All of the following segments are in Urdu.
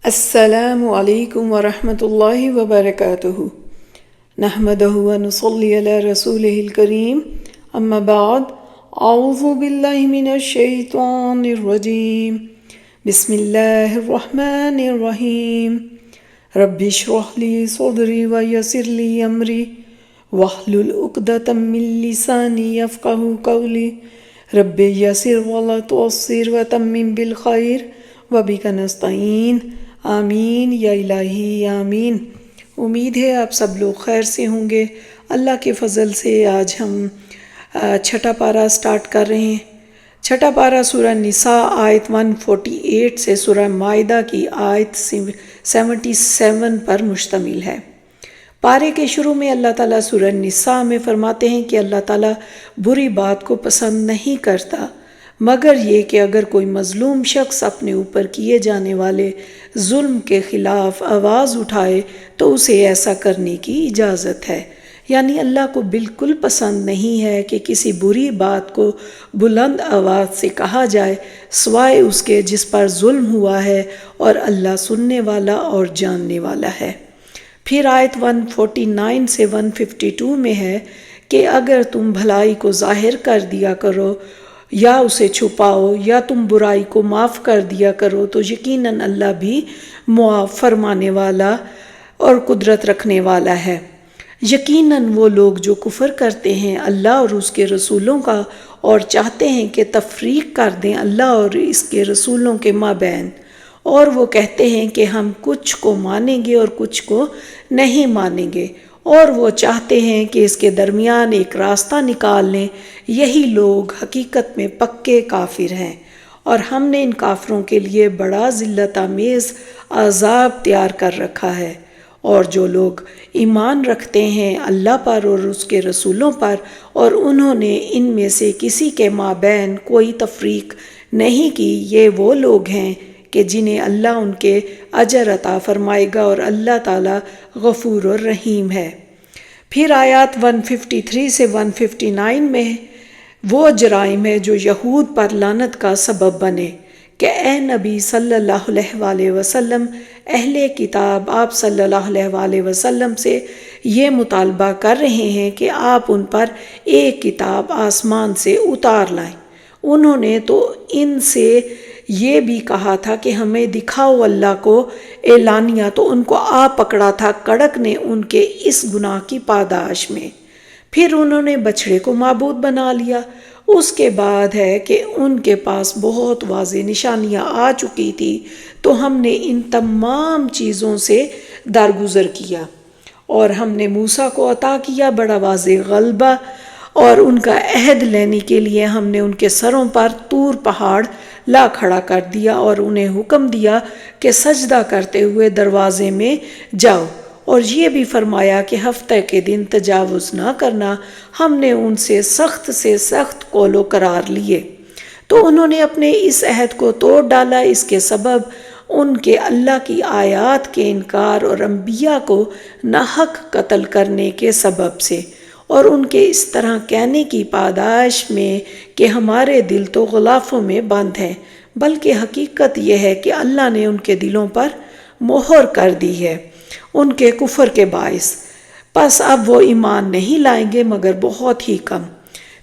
السلام علیکم ورحمۃ اللہ وبرکاتہ نحمدہ ونصلی علی رسولہ الکریم اما بعد اعوذ باللہ من الشیطان الرجیم بسم اللہ الرحمن الرحیم رب اشرح لی صدری ویسر لی امری واحلل عقدۃ من لسانی یفقہوا قولی رب یسر ولا تعسر وتمم بالخیر وبک نستعین آمین یا الہی آمین۔ امید ہے آپ سب لوگ خیر سے ہوں گے۔ اللہ کے فضل سے آج ہم چھٹا پارہ سٹارٹ کر رہے ہیں۔ چھٹا پارہ سورہ نساء آیت 148 سے سورہ مائدہ کی آیت 77 پر مشتمل ہے۔ پارے کے شروع میں اللہ تعالیٰ سورہ نساء میں فرماتے ہیں کہ اللہ تعالیٰ بری بات کو پسند نہیں کرتا مگر یہ کہ اگر کوئی مظلوم شخص اپنے اوپر کیے جانے والے ظلم کے خلاف آواز اٹھائے تو اسے ایسا کرنے کی اجازت ہے۔ یعنی اللہ کو بالکل پسند نہیں ہے کہ کسی بری بات کو بلند آواز سے کہا جائے سوائے اس کے جس پر ظلم ہوا ہے، اور اللہ سننے والا اور جاننے والا ہے۔ پھر آیت 149 سے 152 میں ہے کہ اگر تم بھلائی کو ظاہر کر دیا کرو یا اسے چھپاؤ یا تم برائی کو معاف کر دیا کرو تو یقیناً اللہ بھی معاف فرمانے والا اور قدرت رکھنے والا ہے۔ یقیناً وہ لوگ جو کفر کرتے ہیں اللہ اور اس کے رسولوں کا اور چاہتے ہیں کہ تفریق کر دیں اللہ اور اس کے رسولوں کے مابین، اور وہ کہتے ہیں کہ ہم کچھ کو مانیں گے اور کچھ کو نہیں مانیں گے، اور وہ چاہتے ہیں کہ اس کے درمیان ایک راستہ نکال لیں، یہی لوگ حقیقت میں پکے کافر ہیں، اور ہم نے ان کافروں کے لیے بڑا ذلت آمیز عذاب تیار کر رکھا ہے۔ اور جو لوگ ایمان رکھتے ہیں اللہ پر اور اس کے رسولوں پر اور انہوں نے ان میں سے کسی کے مابین کوئی تفریق نہیں کی، یہ وہ لوگ ہیں کہ جنہیں اللہ ان کے اجر عطا فرمائے گا، اور اللہ تعالیٰ غفور اور رحیم ہے۔ پھر آیات 153 سے 159 میں وہ جرائم ہے جو یہود پر لعنت کا سبب بنے کہ اے نبی صلی اللہ علیہ وآلہ وسلم، اہل کتاب آپ صلی اللہ علیہ وآلہ وسلم سے یہ مطالبہ کر رہے ہیں کہ آپ ان پر ایک کتاب آسمان سے اتار لائیں۔ انہوں نے تو ان سے یہ بھی کہا تھا کہ ہمیں دکھاؤ اللہ کو اعلانیہ، تو ان کو آ پکڑا تھا کڑک نے ان کے اس گناہ کی پاداش میں۔ پھر انہوں نے بچھڑے کو معبود بنا لیا۔ اس کے بعد ہے کہ ان کے پاس بہت واضح نشانیاں آ چکی تھی، تو ہم نے ان تمام چیزوں سے درگزر کیا، اور ہم نے موسیٰ کو عطا کیا بڑا واضح غلبہ، اور ان کا عہد لینے کے لیے ہم نے ان کے سروں پر طور پہاڑ لا کھڑا کر دیا، اور انہیں حکم دیا کہ سجدہ کرتے ہوئے دروازے میں جاؤ، اور یہ بھی فرمایا کہ ہفتہ کے دن تجاوز نہ کرنا۔ ہم نے ان سے سخت قول و قرار لیے، تو انہوں نے اپنے اس عہد کو توڑ ڈالا۔ اس کے سبب ان کے اللہ کی آیات کے انکار اور انبیاء کو ناحق قتل کرنے کے سبب سے، اور ان کے اس طرح کہنے کی پاداش میں کہ ہمارے دل تو غلافوں میں بند ہیں، بلکہ حقیقت یہ ہے کہ اللہ نے ان کے دلوں پر مہر کر دی ہے ان کے کفر کے باعث، پس اب وہ ایمان نہیں لائیں گے مگر بہت ہی کم۔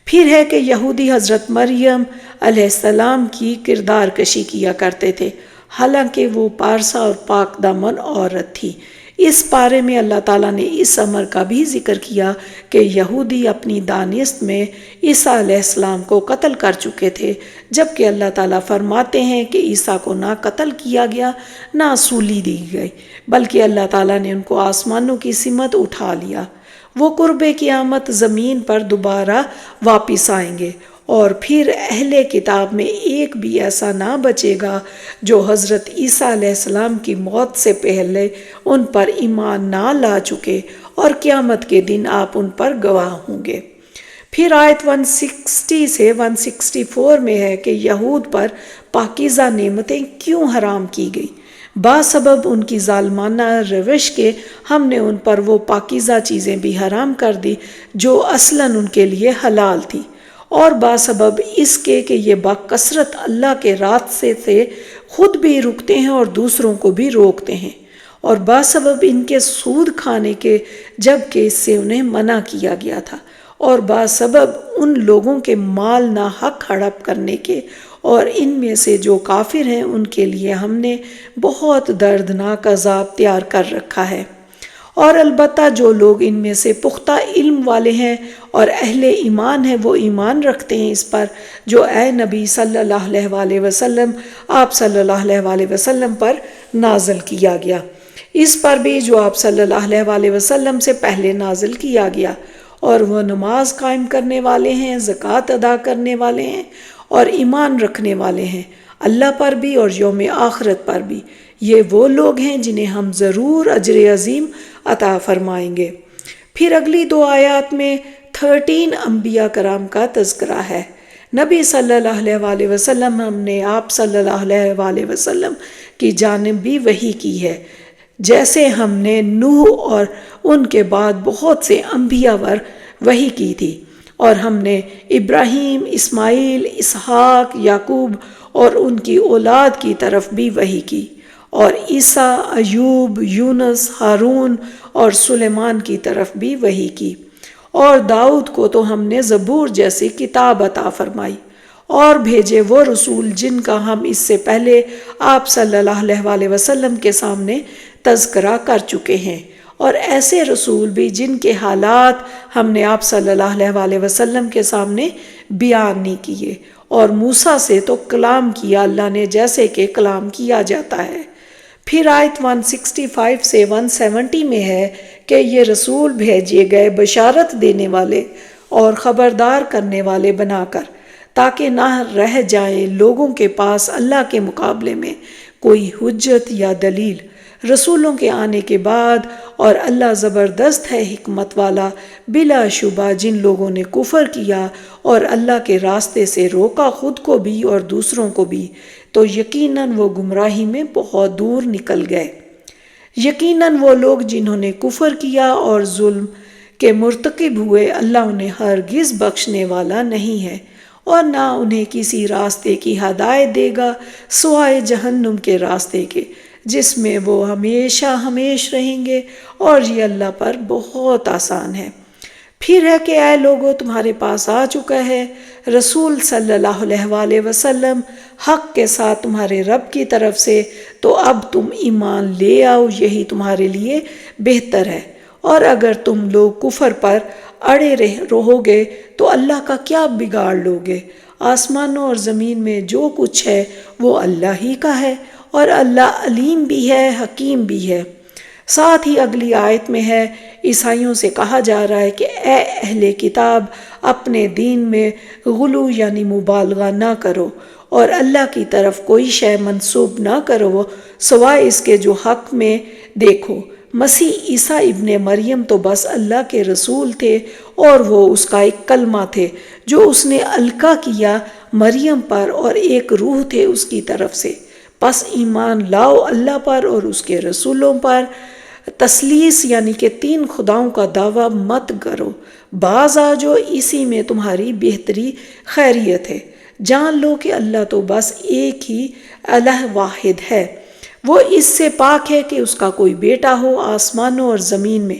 پھر ہے کہ یہودی حضرت مریم علیہ السلام کی کردار کشی کیا کرتے تھے، حالانکہ وہ پارسا اور پاک دامن عورت تھی۔ اس پارے میں اللہ تعالیٰ نے اس امر کا بھی ذکر کیا کہ یہودی اپنی دانست میں عیسیٰ علیہ السلام کو قتل کر چکے تھے، جبکہ اللہ تعالیٰ فرماتے ہیں کہ عیسیٰ کو نہ قتل کیا گیا نہ سولی دی گئی، بلکہ اللہ تعالیٰ نے ان کو آسمانوں کی سمت اٹھا لیا۔ وہ قرب قیامت زمین پر دوبارہ واپس آئیں گے، اور پھر اہل کتاب میں ایک بھی ایسا نہ بچے گا جو حضرت عیسیٰ علیہ السلام کی موت سے پہلے ان پر ایمان نہ لا چکے، اور قیامت کے دن آپ ان پر گواہ ہوں گے۔ پھر آیت 160 سے 164 میں ہے کہ یہود پر پاکیزہ نعمتیں کیوں حرام کی گئی۔ باسبب ان کی ظالمانہ روش کے ہم نے ان پر وہ پاکیزہ چیزیں بھی حرام کر دی جو اصلاً ان کے لیے حلال تھی، اور باسبب اس کے کہ یہ باکثرت اللہ کے راستے سے خود بھی رکتے ہیں اور دوسروں کو بھی روکتے ہیں، اور باسبب ان کے سود کھانے کے جبکہ اس سے انہیں منع کیا گیا تھا، اور باسبب ان لوگوں کے مال ناحق ہڑپ کرنے کے، اور ان میں سے جو کافر ہیں ان کے لیے ہم نے بہت دردناک عذاب تیار کر رکھا ہے۔ اور البتہ جو لوگ ان میں سے پختہ علم والے ہیں اور اہل ایمان ہیں، وہ ایمان رکھتے ہیں اس پر جو اے نبی صلی اللہ علیہ وآلہ وسلم، آپ صلی اللہ علیہ وآلہ وسلم پر نازل کیا گیا، اس پر بھی جو آپ صلی اللہ علیہ وآلہ وسلم سے پہلے نازل کیا گیا، اور وہ نماز قائم کرنے والے ہیں، زکوٰۃ ادا کرنے والے ہیں، اور ایمان رکھنے والے ہیں اللہ پر بھی اور یوم آخرت پر بھی۔ یہ وہ لوگ ہیں جنہیں ہم ضرور اجر عظیم عطا فرمائیں گے۔ پھر اگلی 2 آیات میں 13 انبیاء کرام کا تذکرہ ہے۔ نبی صلی اللہ علیہ وآلہ وسلم، ہم نے آپ صلی اللہ علیہ وآلہ وسلم کی جانب بھی وحی کی ہے، جیسے ہم نے نوح اور ان کے بعد بہت سے انبیاء پر وحی کی تھی، اور ہم نے ابراہیم، اسماعیل، اسحاق، یعقوب اور ان کی اولاد کی طرف بھی وحی کی، اور عیسیٰ، ایوب، یونس، ہارون اور سلیمان کی طرف بھی وحی کی، اور داؤد کو تو ہم نے زبور جیسی کتاب عطا فرمائی، اور بھیجے وہ رسول جن کا ہم اس سے پہلے آپ صلی اللہ علیہ وآلہ وسلم کے سامنے تذکرہ کر چکے ہیں، اور ایسے رسول بھی جن کے حالات ہم نے آپ صلی اللہ علیہ وآلہ وسلم کے سامنے بیان نہیں کیے، اور موسیٰ سے تو کلام کیا اللہ نے جیسے کہ کلام کیا جاتا ہے۔ پھر آیت 165 سے 170 میں ہے کہ یہ رسول بھیجے گئے بشارت دینے والے اور خبردار کرنے والے بنا کر، تاکہ نہ رہ جائیں لوگوں کے پاس اللہ کے مقابلے میں کوئی حجت یا دلیل رسولوں کے آنے کے بعد، اور اللہ زبردست ہے حکمت والا۔ بلا شبہ جن لوگوں نے کفر کیا اور اللہ کے راستے سے روکا خود کو بھی اور دوسروں کو بھی، تو یقیناً وہ گمراہی میں بہت دور نکل گئے۔ یقیناً وہ لوگ جنہوں نے کفر کیا اور ظلم کے مرتکب ہوئے، اللہ انہیں ہرگز بخشنے والا نہیں ہے، اور نہ انہیں کسی راستے کی ہدایت دے گا سوائے جہنم کے راستے کے، جس میں وہ ہمیشہ ہمیش رہیں گے، اور یہ اللہ پر بہت آسان ہے۔ پھر ہے کہ اے لوگو، تمہارے پاس آ چکا ہے رسول صلی اللہ علیہ وآلہ وسلم حق کے ساتھ تمہارے رب کی طرف سے، تو اب تم ایمان لے آؤ، یہی تمہارے لیے بہتر ہے۔ اور اگر تم لوگ کفر پر اڑے رہو گے تو اللہ کا کیا بگاڑ لوگے؟ آسمانوں اور زمین میں جو کچھ ہے وہ اللہ ہی کا ہے، اور اللہ علیم بھی ہے، حکیم بھی ہے۔ ساتھ ہی اگلی آیت میں ہے، عیسائیوں سے کہا جا رہا ہے کہ اے اہل کتاب، اپنے دین میں غلو یعنی مبالغہ نہ کرو، اور اللہ کی طرف کوئی شے منسوب نہ کرو سوائے اس کے جو حق میں دیکھو۔ مسیح عیسیٰ ابن مریم تو بس اللہ کے رسول تھے، اور وہ اس کا ایک کلمہ تھے جو اس نے القا کیا مریم پر، اور ایک روح تھے اس کی طرف سے۔ پس ایمان لاؤ اللہ پر اور اس کے رسولوں پر، تثلیث یعنی کہ 3 خداؤں کا دعویٰ مت کرو، باز آ جو اسی میں تمہاری بہتری خیریت ہے۔ جان لو کہ اللہ تو بس ایک ہی الہ واحد ہے، وہ اس سے پاک ہے کہ اس کا کوئی بیٹا ہو۔ آسمانوں اور زمین میں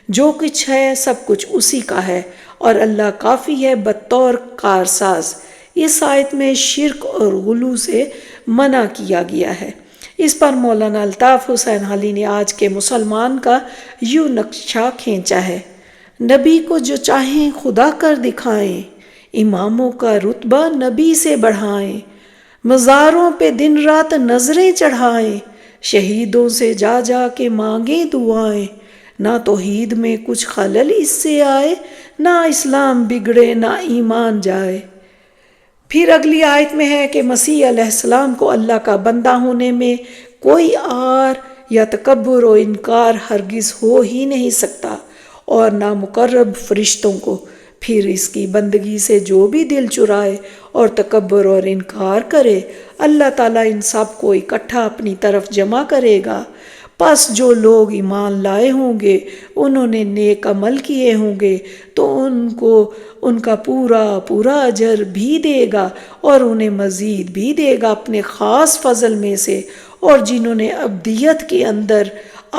جو کچھ ہے سب کچھ اسی کا ہے، اور اللہ کافی ہے بطور کارساز۔ اس آیت میں شرک اور غلو سے منع کیا گیا ہے۔ اس پر مولانا الطاف حسین علی نے آج کے مسلمان کا یوں نقشہ کھینچا ہے: نبی کو جو چاہیں خدا کر دکھائیں، اماموں کا رتبہ نبی سے بڑھائیں، مزاروں پہ دن رات نظریں چڑھائیں، شہیدوں سے جا جا کے مانگیں دعائیں، نہ توحید میں کچھ خلل اس سے آئے، نہ اسلام بگڑے نہ ایمان جائے۔ پھر اگلی آیت میں ہے کہ مسیح علیہ السلام کو اللہ کا بندہ ہونے میں کوئی عار یا تکبر و انکار ہرگز ہو ہی نہیں سکتا، اور نہ مقرب فرشتوں کو۔ پھر اس کی بندگی سے جو بھی دل چرائے اور تکبر اور انکار کرے، اللہ تعالیٰ ان سب کو اکٹھا اپنی طرف جمع کرے گا۔ پس جو لوگ ایمان لائے ہوں گے، انہوں نے نیک عمل کیے ہوں گے، تو ان کو ان کا پورا پورا اجر بھی دے گا اور انہیں مزید بھی دے گا اپنے خاص فضل میں سے، اور جنہوں نے ابدیت کے اندر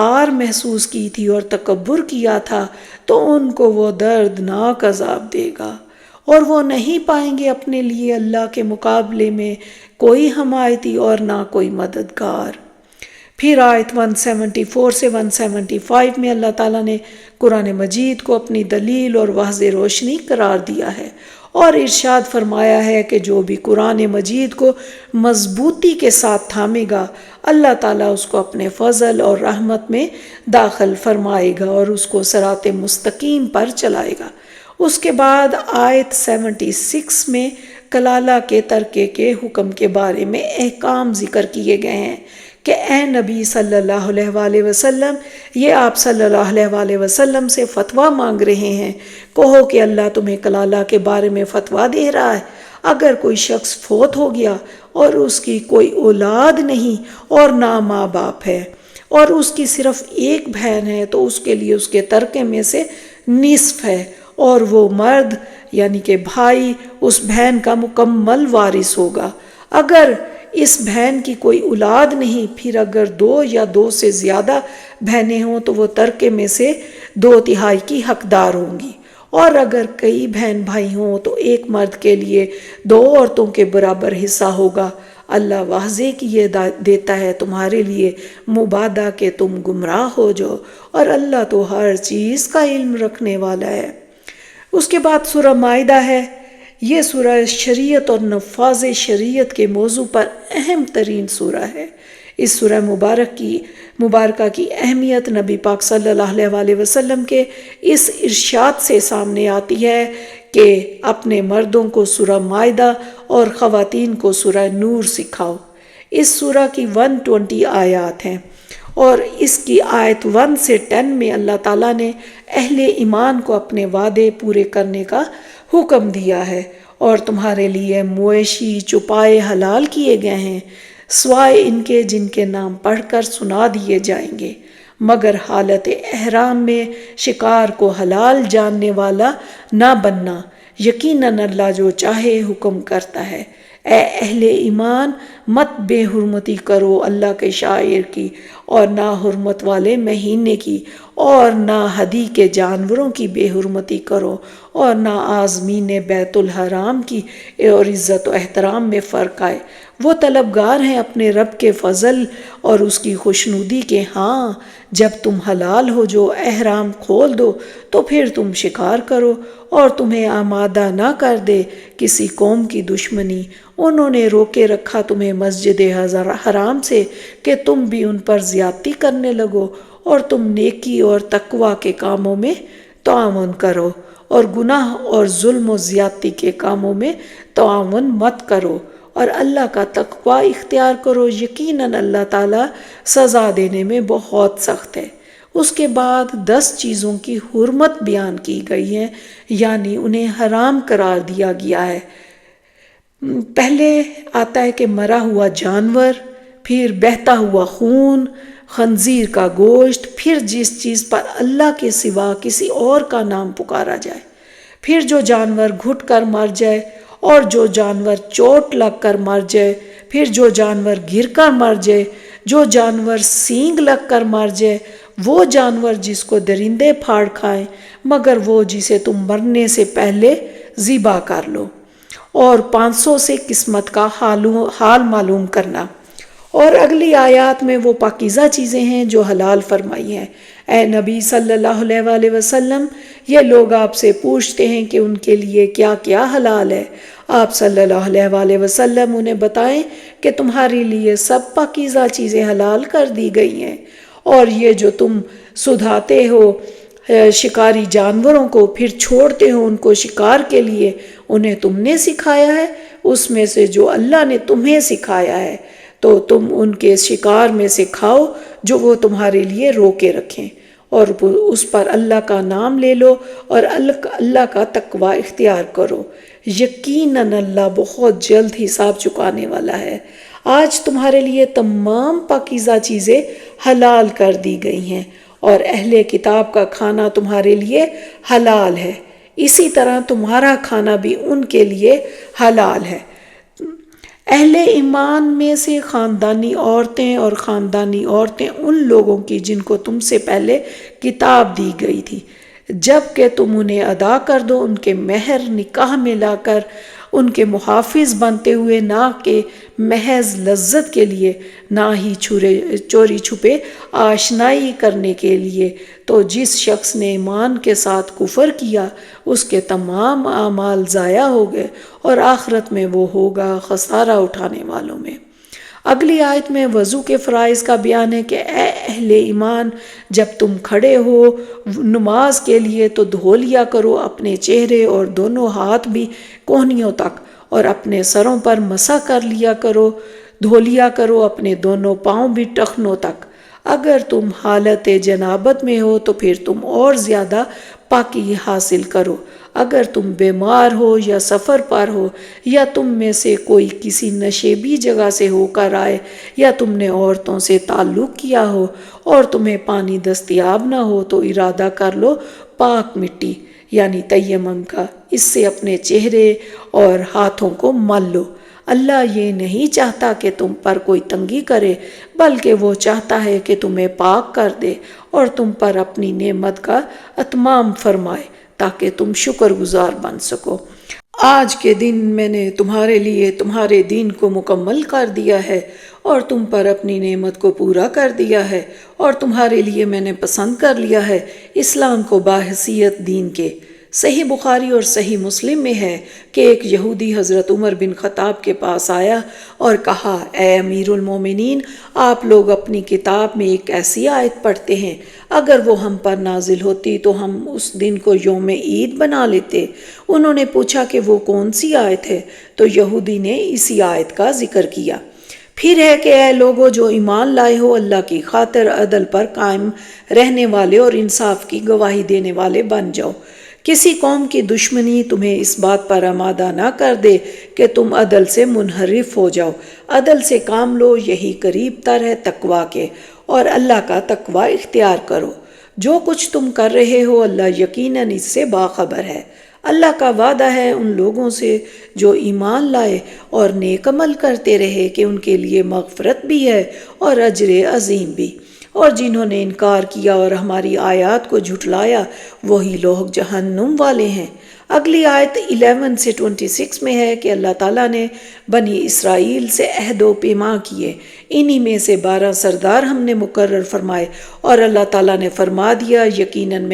آر محسوس کی تھی اور تکبر کیا تھا تو ان کو وہ دردناک عذاب دے گا، اور وہ نہیں پائیں گے اپنے لیے اللہ کے مقابلے میں کوئی حمایتی اور نہ کوئی مددگار۔ پھر آیت 174 سے 175 میں اللہ تعالیٰ نے قرآن مجید کو اپنی دلیل اور واضح روشنی قرار دیا ہے اور ارشاد فرمایا ہے کہ جو بھی قرآن مجید کو مضبوطی کے ساتھ تھامے گا اللہ تعالیٰ اس کو اپنے فضل اور رحمت میں داخل فرمائے گا اور اس کو صراط مستقیم پر چلائے گا۔ اس کے بعد آیت 76 میں کلالہ کے ترکے کے حکم کے بارے میں احکام ذکر کیے گئے ہیں کہ اے نبی صلی اللہ علیہ وآلہ وسلم، یہ آپ صلی اللہ علیہ وآلہ وسلم سے فتویٰ مانگ رہے ہیں، کہو کہ اللہ تمہیں کلالہ کے بارے میں فتویٰ دے رہا ہے۔ اگر کوئی شخص فوت ہو گیا اور اس کی کوئی اولاد نہیں اور نہ ماں باپ ہے اور اس کی صرف ایک بہن ہے تو اس کے لیے اس کے ترکے میں سے نصف ہے، اور وہ مرد یعنی کہ بھائی اس بہن کا مکمل وارث ہوگا۔ اگر اس بہن کی کوئی اولاد نہیں، پھر اگر 2 یا 2 سے زیادہ بہنیں ہوں تو وہ ترکے میں سے 2/3 کی حقدار ہوں گی، اور اگر کئی بہن بھائی ہوں تو ایک مرد کے لیے 2 عورتوں کے برابر حصہ ہوگا۔ اللہ واضح کیے دیتا ہے تمہارے لیے مبادہ کہ تم گمراہ ہو جاؤ، اور اللہ تو ہر چیز کا علم رکھنے والا ہے۔ اس کے بعد سورہ مائدہ ہے۔ یہ سورہ شریعت اور نفاذ شریعت کے موضوع پر اہم ترین سورہ ہے۔ اس سورہ مبارکہ کی اہمیت نبی پاک صلی اللہ علیہ وآلہ وسلم کے اس ارشاد سے سامنے آتی ہے کہ اپنے مردوں کو سورہ مائدہ اور خواتین کو سورہ نور سکھاؤ۔ اس سورہ کی 120 آیات ہیں، اور اس کی آیت 1 سے 10 میں اللہ تعالیٰ نے اہل ایمان کو اپنے وعدے پورے کرنے کا حکم دیا ہے، اور تمہارے لیے مویشی چپائے حلال کیے گئے ہیں سوائے ان کے جن کے نام پڑھ کر سنا دیے جائیں گے، مگر حالت احرام میں شکار کو حلال جاننے والا نہ بننا، یقیناً اللہ جو چاہے حکم کرتا ہے۔ اے اہل ایمان، مت بے حرمتی کرو اللہ کے شعائر کی، اور نہ حرمت والے مہینے کی، اور نہ ہدی کے جانوروں کی بے حرمتی کرو، اور نہ آزمین بیت الحرام کی، اور عزت و احترام میں فرق آئے۔ وہ طلبگار ہیں اپنے رب کے فضل اور اس کی خوشنودی کے، ہاں جب تم حلال ہو جو احرام کھول دو تو پھر تم شکار کرو، اور تمہیں آمادہ نہ کر دے کسی قوم کی دشمنی۔ انہوں نے روکے رکھا تمہیں مسجد حرام سے کہ تم بھی ان پر زیادتی کرنے لگو، اور تم نیکی اور تقوی کے کاموں میں تعاون کرو، اور گناہ اور ظلم و زیادتی کے کاموں میں تعاون مت کرو، اور اللہ کا تقوی اختیار کرو، یقیناً اللہ تعالیٰ سزا دینے میں بہت سخت ہے۔ اس کے بعد 10 چیزوں کی حرمت بیان کی گئی ہے، یعنی انہیں حرام قرار دیا گیا ہے۔ پہلے آتا ہے کہ مرا ہوا جانور، پھر بہتا ہوا خون، خنزیر کا گوشت، پھر جس چیز پر اللہ کے سوا کسی اور کا نام پکارا جائے، پھر جو جانور گھٹ کر مر جائے، اور جو جانور چوٹ لگ کر مر جائے، پھر جو جانور گر کر مر جائے، جو جانور سینگ لگ کر مر جائے، وہ جانور جس کو درندے پھاڑ کھائیں، مگر وہ جسے تم مرنے سے پہلے ذبح کر لو، اور 500 سے قسمت کا حال معلوم کرنا۔ اور اگلی آیات میں وہ پاکیزہ چیزیں ہیں جو حلال فرمائی ہیں۔ اے نبی صلی اللہ علیہ وآلہ وسلم، یہ لوگ آپ سے پوچھتے ہیں کہ ان کے لیے کیا کیا حلال ہے۔ آپ صلی اللہ علیہ وآلہ وسلم انہیں بتائیں کہ تمہارے لیے سب پاکیزہ چیزیں حلال کر دی گئی ہیں، اور یہ جو تم سدھاتے ہو شکاری جانوروں کو پھر چھوڑتے ہو ان کو شکار کے لیے، انہیں تم نے سکھایا ہے، اس میں سے جو اللہ نے تمہیں سکھایا ہے، تو تم ان کے شکار میں سے کھاؤ جو وہ تمہارے لیے روکے رکھیں، اور اس پر اللہ کا نام لے لو اور اللہ کا تقوی اختیار کرو، یقیناً اللہ بہت جلد حساب چکانے والا ہے۔ آج تمہارے لیے تمام پاکیزہ چیزیں حلال کر دی گئی ہیں، اور اہل کتاب کا کھانا تمہارے لیے حلال ہے۔ اسی طرح تمہارا کھانا بھی ان کے لیے حلال ہے۔ اہل ایمان میں سے خاندانی عورتیں ان لوگوں کی جن کو تم سے پہلے کتاب دی گئی تھی، جب کہ تم انہیں ادا کر دو ان کے مہر نکاح میں لا کر ان کے محافظ بنتے ہوئے، نہ کہ محض لذت کے لیے، نہ ہی چوری چھپے آشنائی کرنے کے لیے، تو جس شخص نے ایمان کے ساتھ کفر کیا اس کے تمام اعمال ضائع ہو گئے اور آخرت میں وہ ہوگا خسارہ اٹھانے والوں میں۔ اگلی آیت میں وضو کے فرائض کا بیان ہے کہ اے اہل ایمان، جب تم کھڑے ہو نماز کے لیے تو دھو لیا کرو اپنے چہرے اور دونوں ہاتھ بھی کہنیوں تک، اور اپنے سروں پر مسح کر لیا کرو، دھو لیا کرو اپنے دونوں پاؤں بھی ٹخنوں تک۔ اگر تم حالت جنابت میں ہو تو پھر تم اور زیادہ پاکی حاصل کرو۔ اگر تم بیمار ہو یا سفر پر ہو، یا تم میں سے کوئی کسی نشیبی جگہ سے ہو کر آئے، یا تم نے عورتوں سے تعلق کیا ہو اور تمہیں پانی دستیاب نہ ہو، تو ارادہ کر لو پاک مٹی یعنی تیمم کا، اس سے اپنے چہرے اور ہاتھوں کو مل لو۔ اللہ یہ نہیں چاہتا کہ تم پر کوئی تنگی کرے، بلکہ وہ چاہتا ہے کہ تمہیں پاک کر دے اور تم پر اپنی نعمت کا اتمام فرمائے تاکہ تم شکر گزار بن سکو۔ آج کے دن میں نے تمہارے لیے تمہارے دین کو مکمل کر دیا ہے اور تم پر اپنی نعمت کو پورا کر دیا ہے، اور تمہارے لیے میں نے پسند کر لیا ہے اسلام کو باحثیت دین کے۔ صحیح بخاری اور صحیح مسلم میں ہے کہ ایک یہودی حضرت عمر بن خطاب کے پاس آیا اور کہا، اے امیر المومنین، آپ لوگ اپنی کتاب میں ایک ایسی آیت پڑھتے ہیں، اگر وہ ہم پر نازل ہوتی تو ہم اس دن کو یوم عید بنا لیتے۔ انہوں نے پوچھا کہ وہ کون سی آیت ہے؟ تو یہودی نے اسی آیت کا ذکر کیا۔ پھر ہے کہ اے لوگو جو ایمان لائے ہو، اللہ کی خاطر عدل پر قائم رہنے والے اور انصاف کی گواہی دینے والے بن جاؤ۔ کسی قوم کی دشمنی تمہیں اس بات پر آمادہ نہ کر دے کہ تم عدل سے منحرف ہو جاؤ۔ عدل سے کام لو، یہی قریب تر ہے تقوی کے، اور اللہ کا تقوی اختیار کرو۔ جو کچھ تم کر رہے ہو اللہ یقیناً اس سے باخبر ہے۔ اللہ کا وعدہ ہے ان لوگوں سے جو ایمان لائے اور نیک عمل کرتے رہے کہ ان کے لیے مغفرت بھی ہے اور اجر عظیم بھی، اور جنہوں نے انکار کیا اور ہماری آیات کو جھٹلایا وہی لوگ جہنم والے ہیں۔ اگلی آیت 11 سے 26 میں ہے کہ اللہ تعالیٰ نے بنی اسرائیل سے عہد و پیمان کیے، انہی میں سے 12 سردار ہم نے مقرر فرمائے، اور اللہ تعالیٰ نے فرما دیا، یقیناً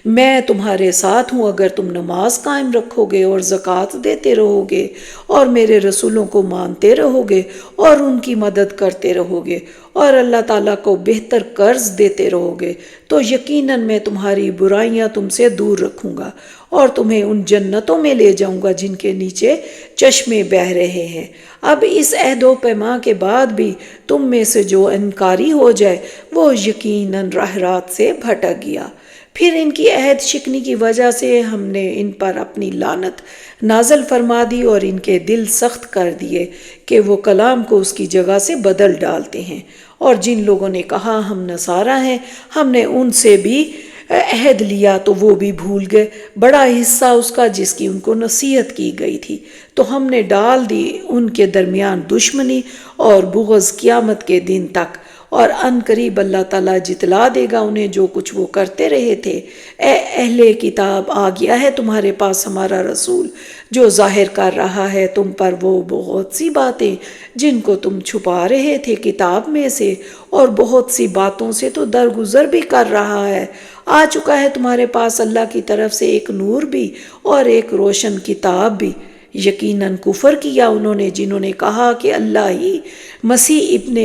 میں تمہارے ساتھ ہوں اگر تم نماز قائم رکھو گے اور زکوٰۃ دیتے رہو گے اور میرے رسولوں کو مانتے رہو گے اور ان کی مدد کرتے رہو گے اور اللہ تعالیٰ کو بہتر قرض دیتے رہو گے، تو یقیناً میں تمہاری برائیاں تم سے دور رکھوں گا اور تمہیں ان جنتوں میں لے جاؤں گا جن کے نیچے چشمے بہہ رہے ہیں۔ اب اس عہد و پیمان کے بعد بھی تم میں سے جو انکاری ہو جائے وہ یقیناً راہ رات سے بھٹک گیا۔ پھر ان کی عہد شکنی کی وجہ سے ہم نے ان پر اپنی لعنت نازل فرما دی اور ان کے دل سخت کر دیے کہ وہ کلام کو اس کی جگہ سے بدل ڈالتے ہیں، اور جن لوگوں نے کہا ہم نصارہ ہیں، ہم نے ان سے بھی عہد لیا تو وہ بھی بھول گئے بڑا حصہ اس کا جس کی ان کو نصیحت کی گئی تھی، تو ہم نے ڈال دی ان کے درمیان دشمنی اور بغض قیامت کے دن تک، اور ان قریب اللہ تعالیٰ جتلا دے گا انہیں جو کچھ وہ کرتے رہے تھے۔ اے اہل کتاب، آ گیا ہے تمہارے پاس ہمارا رسول جو ظاہر کر رہا ہے تم پر وہ بہت سی باتیں جن کو تم چھپا رہے تھے کتاب میں سے، اور بہت سی باتوں سے تو درگزر بھی کر رہا ہے۔ آ چکا ہے تمہارے پاس اللہ کی طرف سے ایک نور بھی اور ایک روشن کتاب بھی۔ یقیناً کفر کیا انہوں نے جنہوں نے کہا کہ اللہ ہی مسیح ابن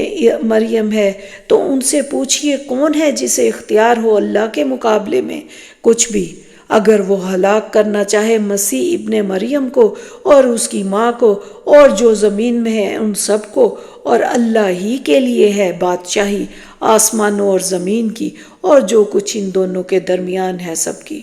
مریم ہے، تو ان سے پوچھئے کون ہے جسے اختیار ہو اللہ کے مقابلے میں کچھ بھی؟ اگر وہ ہلاک کرنا چاہے مسیح ابن مریم کو اور اس کی ماں کو اور جو زمین میں ہے ان سب کو، اور اللہ ہی کے لیے ہے بادشاہی آسمانوں اور زمین کی اور جو کچھ ان دونوں کے درمیان ہے سب کی۔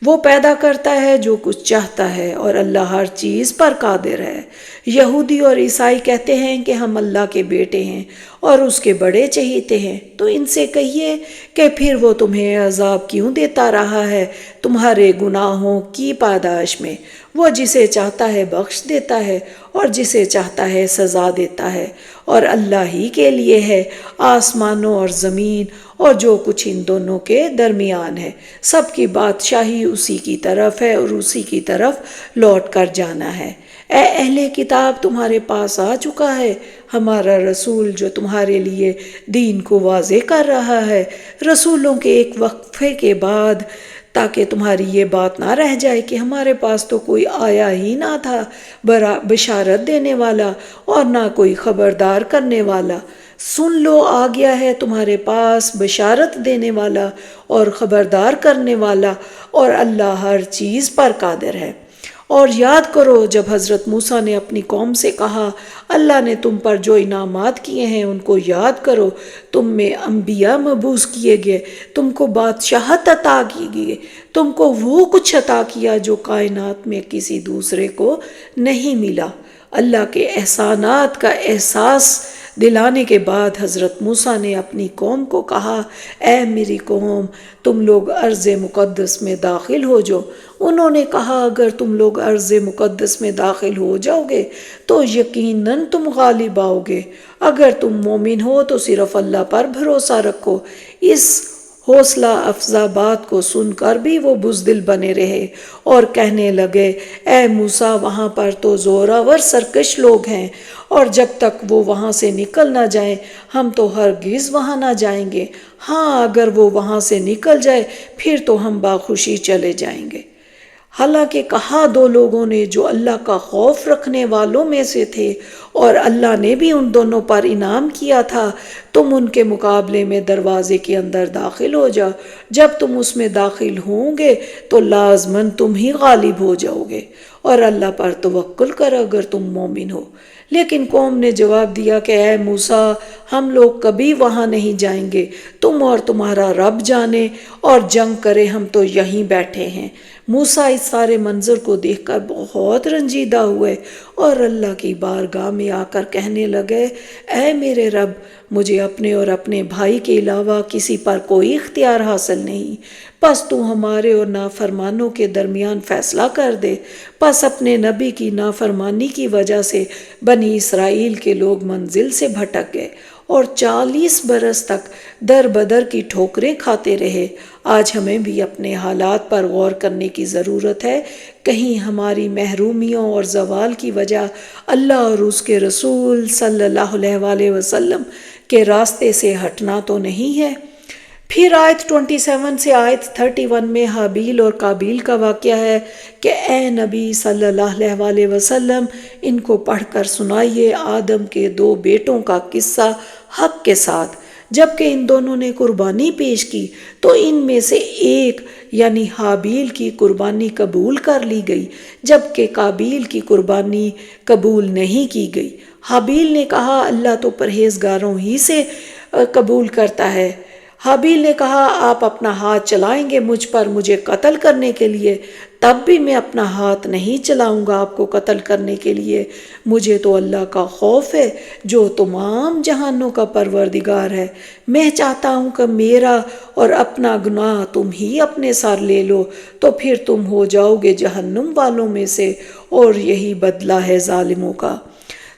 وہ پیدا کرتا ہے جو کچھ چاہتا ہے اور اللہ ہر چیز پر قادر ہے۔ یہودی اور عیسائی کہتے ہیں کہ ہم اللہ کے بیٹے ہیں اور اس کے بڑے چہیتے ہیں، تو ان سے کہیے کہ پھر وہ تمہیں عذاب کیوں دیتا رہا ہے تمہارے گناہوں کی پاداش میں؟ وہ جسے چاہتا ہے بخش دیتا ہے اور جسے چاہتا ہے سزا دیتا ہے، اور اللہ ہی کے لیے ہے آسمانوں اور زمین اور جو کچھ ان دونوں کے درمیان ہے۔ سب کی بادشاہی اسی کی طرف ہے اور اسی کی طرف لوٹ کر جانا ہے۔ اے اہل کتاب، تمہارے پاس آ چکا ہے ہمارا رسول جو تمہارے لیے دین کو واضح کر رہا ہے، رسولوں کے ایک وقفے کے بعد، تاکہ تمہاری یہ بات نہ رہ جائے کہ ہمارے پاس تو کوئی آیا ہی نہ تھا بشارت دینے والا اور نہ کوئی خبردار کرنے والا۔ سن لو، آ گیا ہے تمہارے پاس بشارت دینے والا اور خبردار کرنے والا، اور اللہ ہر چیز پر قادر ہے۔ اور یاد کرو جب حضرت موسیٰ نے اپنی قوم سے کہا، اللہ نے تم پر جو انعامات کیے ہیں ان کو یاد کرو، تم میں انبیاء مبعوث کیے گئے، تم کو بادشاہت عطا کی گئی، تم کو وہ کچھ عطا کیا جو کائنات میں کسی دوسرے کو نہیں ملا۔ اللہ کے احسانات کا احساس دلانے کے بعد حضرت موسیٰ نے اپنی قوم کو کہا، اے میری قوم، تم لوگ ارض مقدس میں داخل ہو جاؤ۔ انہوں نے کہا، اگر تم لوگ ارض مقدس میں داخل ہو جاؤ گے تو یقیناً تم غالب آؤ گے۔ اگر تم مومن ہو تو صرف اللہ پر بھروسہ رکھو۔ اس حوصلہ افزا بات کو سن کر بھی وہ بزدل بنے رہے اور کہنے لگے، اے موسیٰ، وہاں پر تو زوراور سرکش لوگ ہیں، اور جب تک وہ وہاں سے نکل نہ جائیں ہم تو ہرگز وہاں نہ جائیں گے۔ ہاں، اگر وہ وہاں سے نکل جائے پھر تو ہم باخوشی چلے جائیں گے۔ حالانکہ کہا دو لوگوں نے جو اللہ کا خوف رکھنے والوں میں سے تھے، اور اللہ نے بھی ان دونوں پر انعام کیا تھا، تم ان کے مقابلے میں دروازے کے اندر داخل ہو جاؤ۔ جب تم اس میں داخل ہوں گے تو لازماً تم ہی غالب ہو جاؤ گے، اور اللہ پر توکل کرو اگر تم مومن ہو۔ لیکن قوم نے جواب دیا کہ اے موسیٰ، ہم لوگ کبھی وہاں نہیں جائیں گے، تم اور تمہارا رب جانے، اور جنگ کرے، ہم تو یہیں بیٹھے ہیں۔ موسیٰ اس سارے منظر کو دیکھ کر بہت رنجیدہ ہوئے اور اللہ کی بارگاہ میں آ کر کہنے لگے، اے میرے رب، مجھے اپنے اور اپنے بھائی کے علاوہ کسی پر کوئی اختیار حاصل نہیں، پس تو ہمارے اور نافرمانوں کے درمیان فیصلہ کر دے۔ پس اپنے نبی کی نافرمانی کی وجہ سے بنی اسرائیل کے لوگ منزل سے بھٹک گئے اور 40 برس تک در بدر کی ٹھوکریں کھاتے رہے۔ آج ہمیں بھی اپنے حالات پر غور کرنے کی ضرورت ہے، کہیں ہماری محرومیوں اور زوال کی وجہ اللہ اور اس کے رسول صلی اللہ علیہ وسلم کے راستے سے ہٹنا تو نہیں ہے۔ پھر آیت 27 سے آیت 31 میں حابیل اور قابیل کا واقعہ ہے کہ اے نبی صلی اللہ علیہ وسلم، ان کو پڑھ کر سنائیے آدم کے 2 بیٹوں کا قصہ حق کے ساتھ۔ جبکہ ان دونوں نے قربانی پیش کی تو ان میں سے ایک یعنی حابیل کی قربانی قبول کر لی گئی، جبکہ قابیل کی قربانی قبول نہیں کی گئی۔ حابیل نے کہا، اللہ تو پرہیزگاروں ہی سے قبول کرتا ہے۔ حابیل نے کہا، آپ اپنا ہاتھ چلائیں گے مجھ پر مجھے قتل کرنے کے لیے، تب بھی میں اپنا ہاتھ نہیں چلاؤں گا آپ کو قتل کرنے کے لیے۔ مجھے تو اللہ کا خوف ہے جو تمام جہانوں کا پروردگار ہے۔ میں چاہتا ہوں کہ میرا اور اپنا گناہ تم ہی اپنے سر لے لو، تو پھر تم ہو جاؤ گے جہنم والوں میں سے، اور یہی بدلہ ہے ظالموں کا۔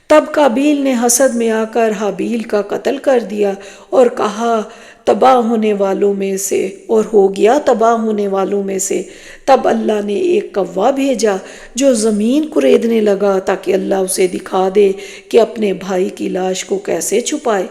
تب قابیل نے حسد میں آ کر حابیل کا قتل کر دیا اور کہا، تباہ ہونے والوں میں سے، اور ہو گیا تباہ ہونے والوں میں سے۔ تب اللہ نے ایک کوا بھیجا جو زمین کریدنے لگا تاکہ اللہ اسے دکھا دے کہ اپنے بھائی کی لاش کو کیسے چھپائے۔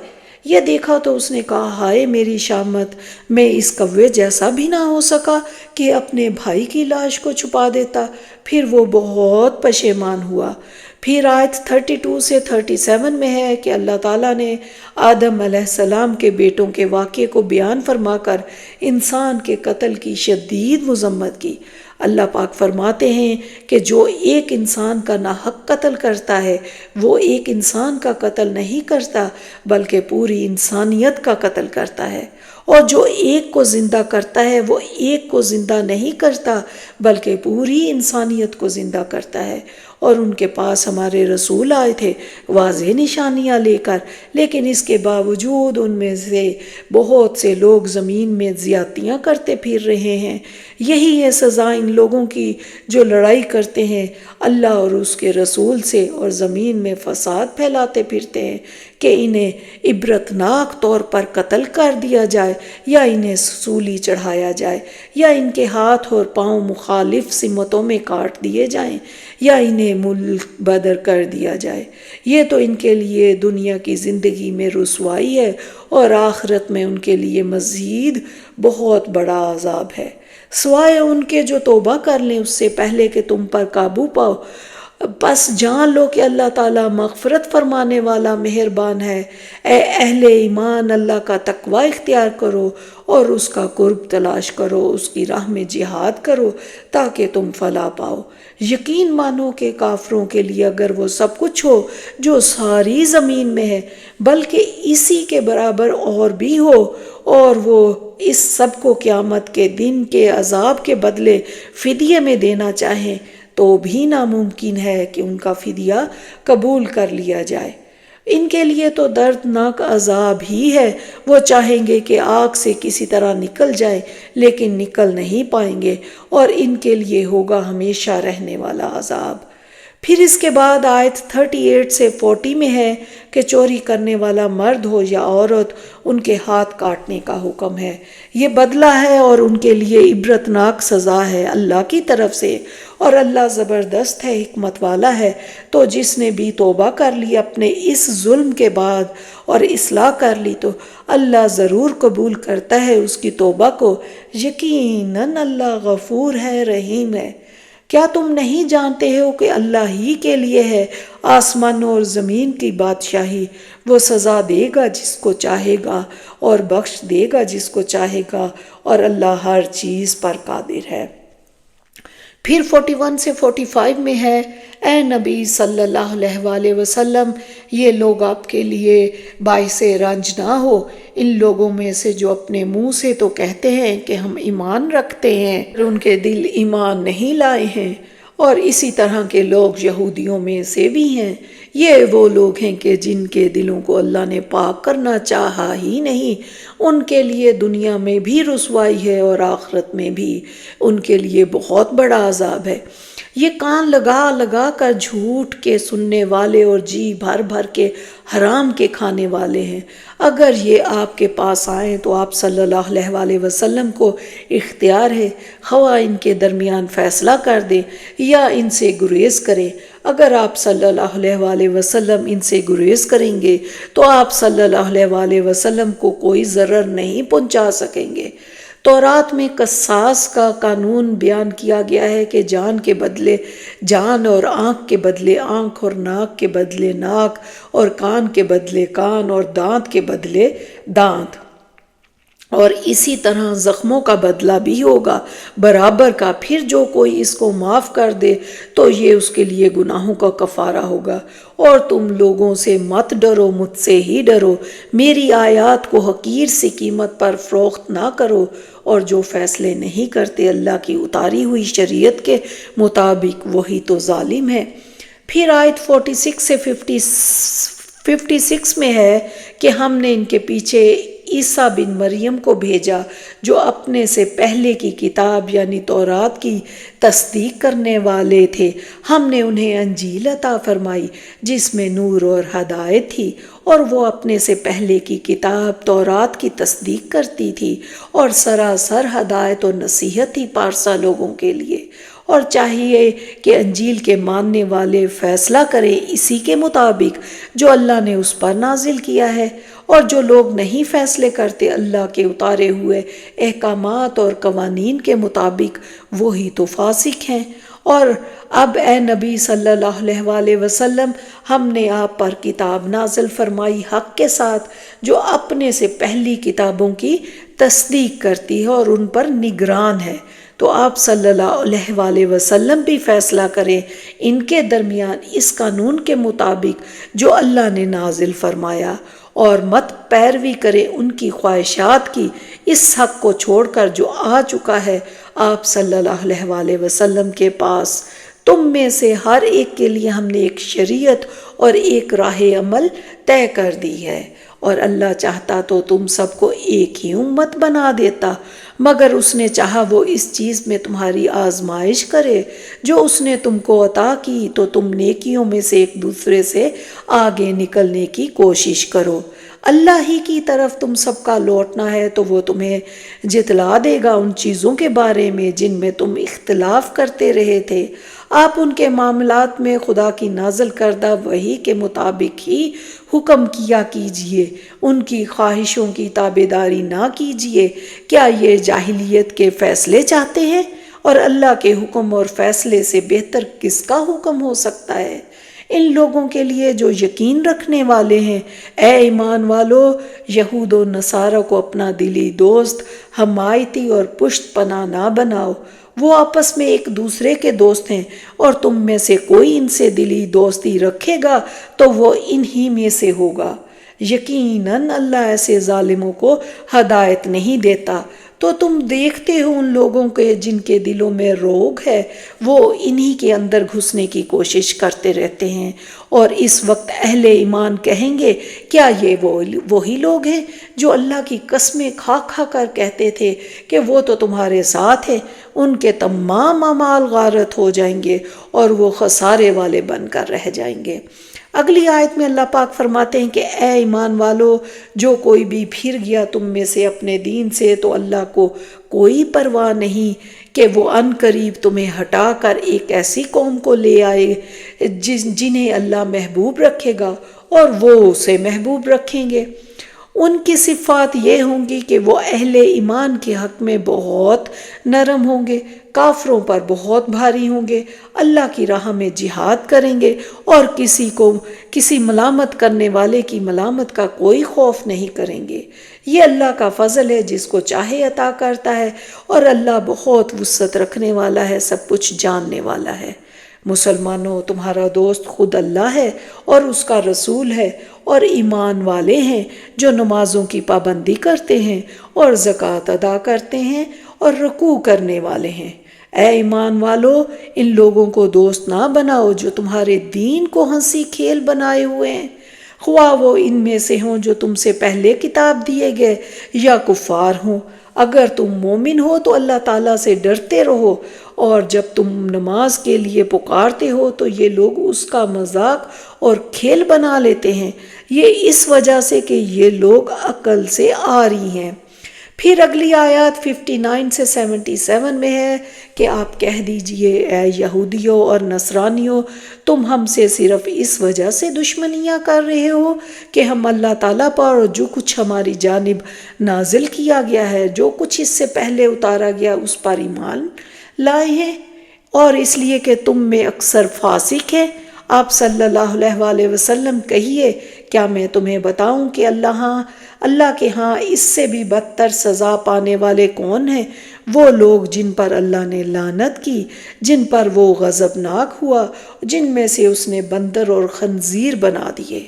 یہ دیکھا تو اس نے کہا، ہائے میری شامت، میں اس کوے جیسا بھی نہ ہو سکا کہ اپنے بھائی کی لاش کو چھپا دیتا۔ پھر وہ بہت پشیمان ہوا۔ پھر آیت 32 سے 37 میں ہے کہ اللہ تعالیٰ نے آدم علیہ السلام کے بیٹوں کے واقعے کو بیان فرما کر انسان کے قتل کی شدید مذمت کی۔ اللہ پاک فرماتے ہیں کہ جو ایک انسان کا ناحق قتل کرتا ہے وہ ایک انسان کا قتل نہیں کرتا بلکہ پوری انسانیت کا قتل کرتا ہے، اور جو ایک کو زندہ کرتا ہے وہ ایک کو زندہ نہیں کرتا بلکہ پوری انسانیت کو زندہ کرتا ہے۔ اور ان کے پاس ہمارے رسول آئے تھے واضح نشانیاں لے کر، لیکن اس کے باوجود ان میں سے بہت سے لوگ زمین میں زیادتیاں کرتے پھر رہے ہیں۔ یہی ہے سزا ان لوگوں کی جو لڑائی کرتے ہیں اللہ اور اس کے رسول سے اور زمین میں فساد پھیلاتے پھرتے ہیں، کہ انہیں عبرتناک طور پر قتل کر دیا جائے یا انہیں سولی چڑھایا جائے یا ان کے ہاتھ اور پاؤں مخالف سمتوں میں کاٹ دیے جائیں یا انہیں ملک بدر کر دیا جائے۔ یہ تو ان کے لیے دنیا کی زندگی میں رسوائی ہے اور آخرت میں ان کے لیے مزید بہت بڑا عذاب ہے، سوائے ان کے جو توبہ کر لیں اس سے پہلے کہ تم پر قابو پاؤ۔ بس جان لو کہ اللہ تعالیٰ مغفرت فرمانے والا مہربان ہے۔ اے اہل ایمان، اللہ کا تقوی اختیار کرو اور اس کا قرب تلاش کرو، اس کی راہ میں جہاد کرو تاکہ تم فلاح پاؤ۔ یقین مانو کہ کافروں کے لیے اگر وہ سب کچھ ہو جو ساری زمین میں ہے بلکہ اسی کے برابر اور بھی ہو، اور وہ اس سب کو قیامت کے دن کے عذاب کے بدلے فدیے میں دینا چاہیں تو بھی ناممکن ہے کہ ان کا فدیہ قبول کر لیا جائے۔ ان کے لیے تو دردناک عذاب ہی ہے، وہ چاہیں گے کہ آگ سے کسی طرح نکل جائے لیکن نکل نہیں پائیں گے، اور ان کے لیے ہوگا ہمیشہ رہنے والا عذاب۔ پھر اس کے بعد آیت 38 سے 40 میں ہے کہ چوری کرنے والا مرد ہو یا عورت ان کے ہاتھ کاٹنے کا حکم ہے۔ یہ بدلہ ہے اور ان کے لیے عبرتناک سزا ہے اللہ کی طرف سے، اور اللہ زبردست ہے، حکمت والا ہے۔ تو جس نے بھی توبہ کر لی اپنے اس ظلم کے بعد اور اصلاح کر لی تو اللہ ضرور قبول کرتا ہے اس کی توبہ کو، یقیناً اللہ غفور ہے، رحیم ہے۔ کیا تم نہیں جانتے ہو کہ اللہ ہی کے لیے ہے آسمانوں اور زمین کی بادشاہی؟ وہ سزا دے گا جس کو چاہے گا اور بخش دے گا جس کو چاہے گا، اور اللہ ہر چیز پر قادر ہے۔ پھر 41 سے 45 میں ہے، اے نبی صلی اللہ علیہ وآلہ وسلم، یہ لوگ آپ کے لیے باعث رنج نہ ہو، ان لوگوں میں سے جو اپنے منہ سے تو کہتے ہیں کہ ہم ایمان رکھتے ہیں اور ان کے دل ایمان نہیں لائے ہیں، اور اسی طرح کے لوگ یہودیوں میں سے بھی ہیں۔ یہ وہ لوگ ہیں کہ جن کے دلوں کو اللہ نے پاک کرنا چاہا ہی نہیں، ان کے لیے دنیا میں بھی رسوائی ہے اور آخرت میں بھی ان کے لیے بہت بڑا عذاب ہے۔ یہ کان لگا لگا کر جھوٹ کے سننے والے اور جی بھر بھر کے حرام کے کھانے والے ہیں۔ اگر یہ آپ کے پاس آئیں تو آپ صلی اللہ علیہ وآلہ وسلم کو اختیار ہے، خواہ ان کے درمیان فیصلہ کر دیں یا ان سے گریز کریں۔ اگر آپ صلی اللہ علیہ وآلہ وسلم ان سے گریز کریں گے تو آپ صلی اللہ علیہ وآلہ وسلم کو کوئی ضرر نہیں پہنچا سکیں گے۔ تورات میں قصاص کا قانون بیان کیا گیا ہے کہ جان کے بدلے جان اور آنکھ کے بدلے آنکھ اور ناک کے بدلے ناک اور کان کے بدلے کان اور دانت کے بدلے دانت، اور اسی طرح زخموں کا بدلہ بھی ہوگا برابر کا۔ پھر جو کوئی اس کو معاف کر دے تو یہ اس کے لیے گناہوں کا کفارہ ہوگا۔ اور تم لوگوں سے مت ڈرو، مجھ سے ہی ڈرو، میری آیات کو حقیر سی قیمت پر فروخت نہ کرو، اور جو فیصلے نہیں کرتے اللہ کی اتاری ہوئی شریعت کے مطابق وہی تو ظالم ہے۔ پھر آیت 46 سے 56 میں ہے کہ ہم نے ان کے پیچھے عیسیٰ بن مریم کو بھیجا جو اپنے سے پہلے کی کتاب یعنی تورات کی تصدیق کرنے والے تھے۔ ہم نے انہیں انجیل عطا فرمائی جس میں نور اور ہدایت تھی، اور وہ اپنے سے پہلے کی کتاب تورات کی تصدیق کرتی تھی، اور سراسر ہدایت اور نصیحت تھی پارسا لوگوں کے لیے۔ اور چاہیے کہ انجیل کے ماننے والے فیصلہ کریں اسی کے مطابق جو اللہ نے اس پر نازل کیا ہے، اور جو لوگ نہیں فیصلے کرتے اللہ کے اتارے ہوئے احکامات اور قوانین کے مطابق وہی تو فاسق ہیں۔ اور اب اے نبی صلی اللہ علیہ وآلہ وسلم، ہم نے آپ پر کتاب نازل فرمائی حق کے ساتھ جو اپنے سے پہلی کتابوں کی تصدیق کرتی ہے اور ان پر نگران ہے۔ تو آپ صلی اللہ علیہ وآلہ وسلم بھی فیصلہ کریں ان کے درمیان اس قانون کے مطابق جو اللہ نے نازل فرمایا، اور مت پیروی کرے ان کی خواہشات کی اس حق کو چھوڑ کر جو آ چکا ہے آپ صلی اللہ علیہ وآلہ وسلم کے پاس۔ تم میں سے ہر ایک کے لیے ہم نے ایک شریعت اور ایک راہ عمل طے کر دی ہے، اور اللہ چاہتا تو تم سب کو ایک ہی امت بنا دیتا، مگر اس نے چاہا وہ اس چیز میں تمہاری آزمائش کرے جو اس نے تم کو عطا کی، تو تم نیکیوں میں سے ایک دوسرے سے آگے نکلنے کی کوشش کرو۔ اللہ ہی کی طرف تم سب کا لوٹنا ہے، تو وہ تمہیں جتلا دے گا ان چیزوں کے بارے میں جن میں تم اختلاف کرتے رہے تھے۔ آپ ان کے معاملات میں خدا کی نازل کردہ وحی کے مطابق ہی حکم کیا کیجئے، ان کی خواہشوں کی تابعداری نہ کیجئے۔ کیا یہ جاہلیت کے فیصلے چاہتے ہیں؟ اور اللہ کے حکم اور فیصلے سے بہتر کس کا حکم ہو سکتا ہے؟ ان لوگوں کے لیے جو یقین رکھنے والے ہیں، اے ایمان والو، یہود و نصارہ کو اپنا دلی دوست، حمایتی اور پشت پناہ نہ بناؤ۔ وہ آپس میں ایک دوسرے کے دوست ہیں، اور تم میں سے کوئی ان سے دلی دوستی رکھے گا تو وہ انہی میں سے ہوگا۔ یقیناً اللہ ایسے ظالموں کو ہدایت نہیں دیتا۔ تو تم دیکھتے ہو ان لوگوں کے جن کے دلوں میں روگ ہے، وہ انہی کے اندر گھسنے کی کوشش کرتے رہتے ہیں، اور اس وقت اہل ایمان کہیں گے کیا یہ وہی لوگ ہیں جو اللہ کی قسمیں کھا کھا کر کہتے تھے کہ وہ تو تمہارے ساتھ ہیں؟ ان کے تمام اعمال غارت ہو جائیں گے اور وہ خسارے والے بن کر رہ جائیں گے۔ اگلی آیت میں اللہ پاک فرماتے ہیں کہ اے ایمان والو، جو کوئی بھی پھر گیا تم میں سے اپنے دین سے، تو اللہ کو کوئی پرواہ نہیں کہ وہ ان قریب تمہیں ہٹا کر ایک ایسی قوم کو لے آئے جنہیں اللہ محبوب رکھے گا اور وہ اسے محبوب رکھیں گے۔ ان کی صفات یہ ہوں گی کہ وہ اہل ایمان کے حق میں بہت نرم ہوں گے، کافروں پر بہت بھاری ہوں گے، اللہ کی راہ میں جہاد کریں گے، اور کسی ملامت کرنے والے کی ملامت کا کوئی خوف نہیں کریں گے۔ یہ اللہ کا فضل ہے، جس کو چاہے عطا کرتا ہے، اور اللہ بہت وسعت رکھنے والا ہے، سب کچھ جاننے والا ہے۔ مسلمانوں، تمہارا دوست خود اللہ ہے اور اس کا رسول ہے، اور ایمان والے ہیں جو نمازوں کی پابندی کرتے ہیں اور زکوٰۃ ادا کرتے ہیں اور رکوع کرنے والے ہیں۔ اے ایمان والو، ان لوگوں کو دوست نہ بناؤ جو تمہارے دین کو ہنسی کھیل بنائے ہوئے ہیں، خواہ وہ ان میں سے ہوں جو تم سے پہلے کتاب دیے گئے یا کفار ہوں۔ اگر تم مومن ہو تو اللہ تعالیٰ سے ڈرتے رہو، اور جب تم نماز کے لیے پکارتے ہو تو یہ لوگ اس کا مذاق اور کھیل بنا لیتے ہیں، یہ اس وجہ سے کہ یہ لوگ عقل سے عاری ہیں۔ پھر اگلی آیات 59 سے 77 میں ہے کہ آپ کہہ دیجئے اے یہودیوں اور نصرانیوں، تم ہم سے صرف اس وجہ سے دشمنیاں کر رہے ہو کہ ہم اللہ تعالیٰ پر اور جو کچھ ہماری جانب نازل کیا گیا ہے، جو کچھ اس سے پہلے اتارا گیا، اس پر ایمان لائے ہیں، اور اس لیے کہ تم میں اکثر فاسق ہیں۔ آپ صلی اللہ علیہ وآلہ وسلم کہیے، کیا میں تمہیں بتاؤں کہ اللہ کے ہاں اس سے بھی بدتر سزا پانے والے کون ہیں؟ وہ لوگ جن پر اللہ نے لعنت کی، جن پر وہ غضبناک ہوا، جن میں سے اس نے بندر اور خنزیر بنا دیے،